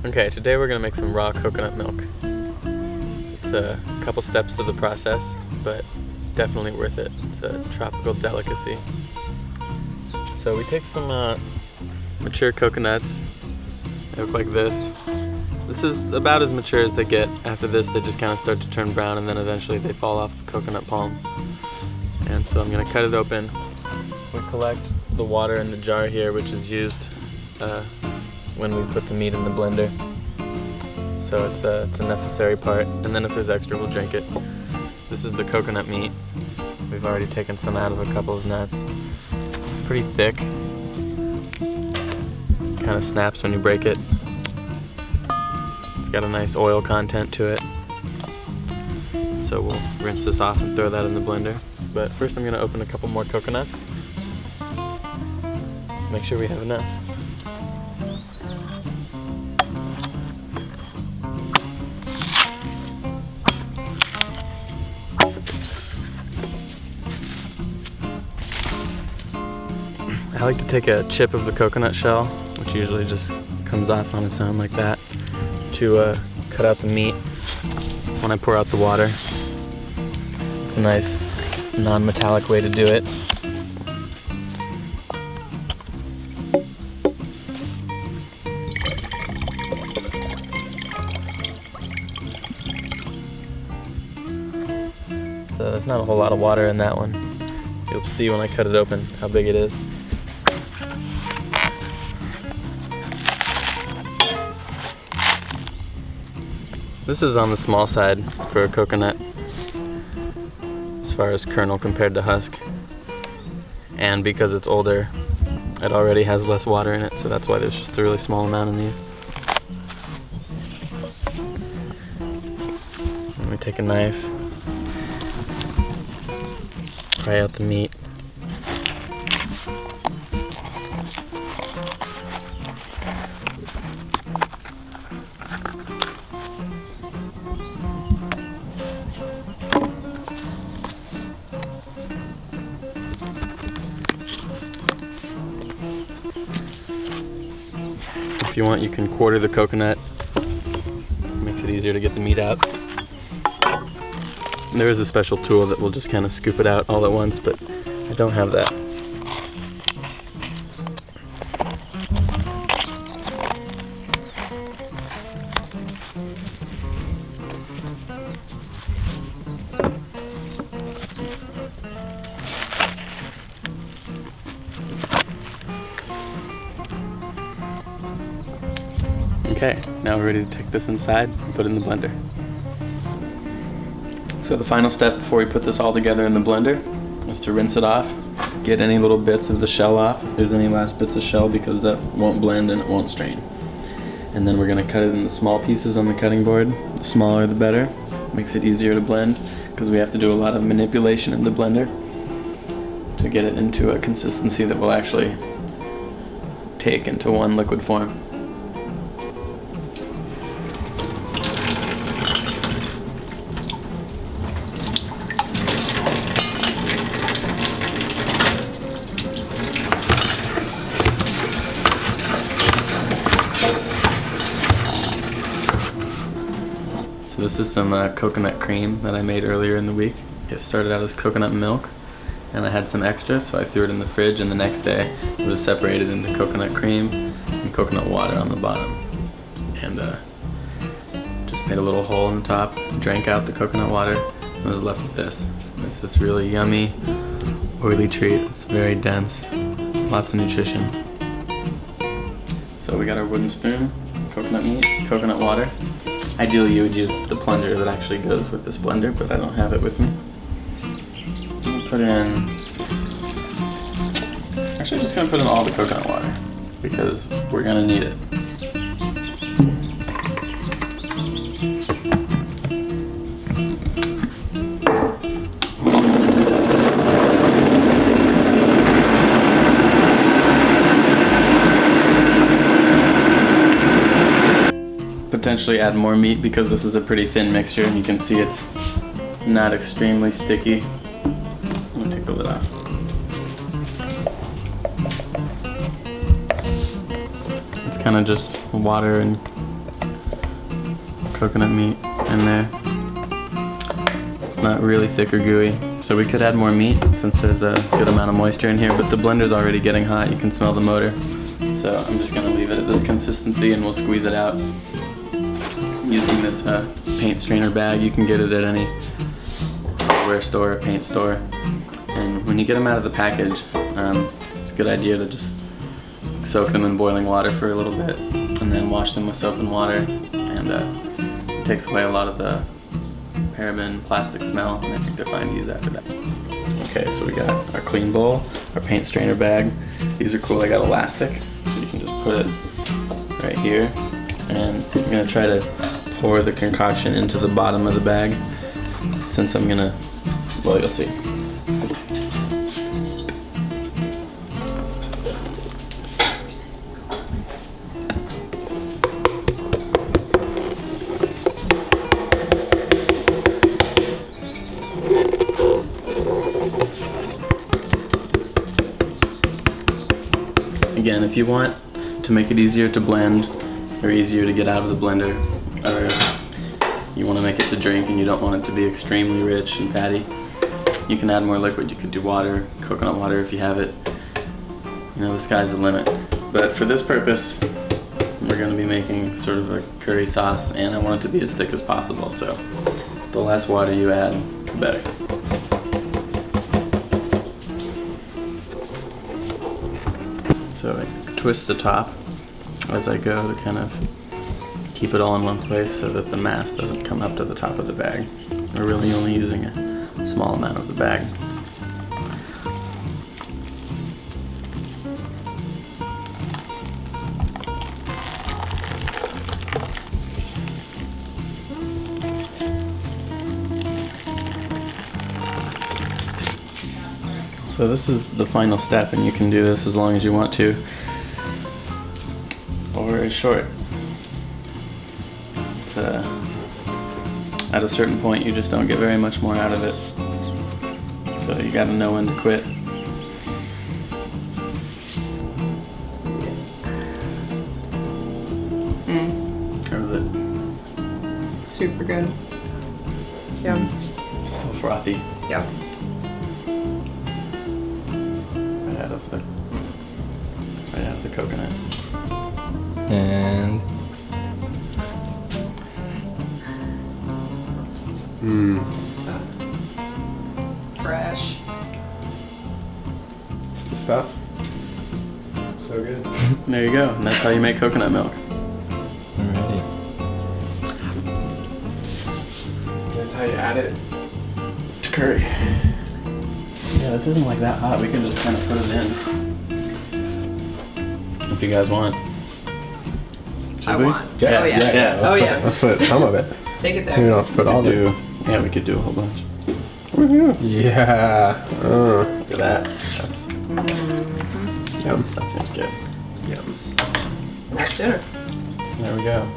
Okay, today we're gonna make some raw coconut milk. It's a couple steps to the process, but definitely worth it. It's a tropical delicacy. So we take some mature coconuts. They look like this. This is about as mature as they get. After this, they just kind of start to turn brown, and then eventually they fall off the coconut palm. And so I'm gonna cut it open. We collect the water in the jar here, which is used when we put the meat in the blender. So it's a necessary part, and then if there's extra, we'll drink it. This is the coconut meat. We've already taken some out of a couple of nuts. It's pretty thick. Kind of snaps when you break it. It's got a nice oil content to it. So we'll rinse this off and throw that in the blender. But first I'm gonna open a couple more coconuts. Make sure we have enough. I like to take a chip of the coconut shell, which usually just comes off on its own like that, to cut out the meat when I pour out the water. It's a nice non-metallic way to do it. So there's not a whole lot of water in that one. You'll see when I cut it open how big it is. This is on the small side for a coconut as far as kernel compared to husk, and because it's older it already has less water in it, so that's why there's just a really small amount in these. Let me take a knife, pry out the meat. If you want, you can quarter the coconut. Makes it easier to get the meat out. And there is a special tool that will just kind of scoop it out all at once, but I don't have that. Okay, now we're ready to take this inside and put it in the blender. So the final step before we put this all together in the blender is to rinse it off, get any little bits of the shell off, if there's any last bits of shell, because that won't blend and it won't strain. And then we're going to cut it into small pieces on the cutting board. The smaller the better. Makes it easier to blend because we have to do a lot of manipulation in the blender to get it into a consistency that will actually take into one liquid form. So this is some coconut cream that I made earlier in the week. It started out as coconut milk, and I had some extra, so I threw it in the fridge, and the next day it was separated into coconut cream and coconut water on the bottom. And just made a little hole in the top, drank out the coconut water, and was left with this. It's this really yummy, oily treat. It's very dense, lots of nutrition. So we got our wooden spoon, coconut meat, coconut water. Ideally you would use the plunger that actually goes with this blender, but I don't have it with me. I'll put in, actually I'm just going to put in all the coconut water because we're going to need it. Potentially add more meat because this is a pretty thin mixture, and you can see it's not extremely sticky. I'm gonna take the lid off. kind of just water and coconut meat in there. It's not really thick or gooey, so we could add more meat since there's a good amount of moisture in here, but the blender's already getting hot. You can smell the motor. So I'm just gonna leave it at this consistency and we'll squeeze it out using this paint strainer bag. You can get it at any hardware store or paint store. And when you get them out of the package, it's a good idea to just soak them in boiling water for a little bit and then wash them with soap and water, and it takes away a lot of the paraben plastic smell, and I think they're fine to use after that. Okay, so we got our clean bowl, our paint strainer bag. These are cool, they got elastic, so you can just put it right here, and I'm gonna try to pour the concoction into the bottom of the bag, since I'm gonna, well, you'll see. Again, if you want to make it easier to blend or easier to get out of the blender, or you want to make it to drink and you don't want it to be extremely rich and fatty, you can add more liquid. You could do water, coconut water if you have it. You know, the sky's the limit. But for this purpose, we're going to be making sort of a curry sauce, and I want it to be as thick as possible, so the less water you add, the better. So I twist the top as I go to kind of keep it all in one place so that the mass doesn't come up to the top of the bag. We're really only using a small amount of the bag. So this is the final step, and you can do this as long as you want to, or as short. It's, at a certain point, you just don't get very much more out of it. So you gotta know when to quit. How is it? Super good. Yum. Still frothy. Yep. Right out of the coconut. And Fresh. It's the stuff. So good. There you go, and that's how you make coconut milk. alrighty. That's how you add it to curry. Yeah, this isn't like that hot. We can just kind of put it in. If you guys want. Should I we? want. Yeah, Oh yeah. yeah, Oh yeah. Let's put some of it. Take it You there. don't have to put all of it. Yeah, we could do a whole bunch. Yeah. Look at that. That's Yum. that seems good. Yum. That's dinner. There we go.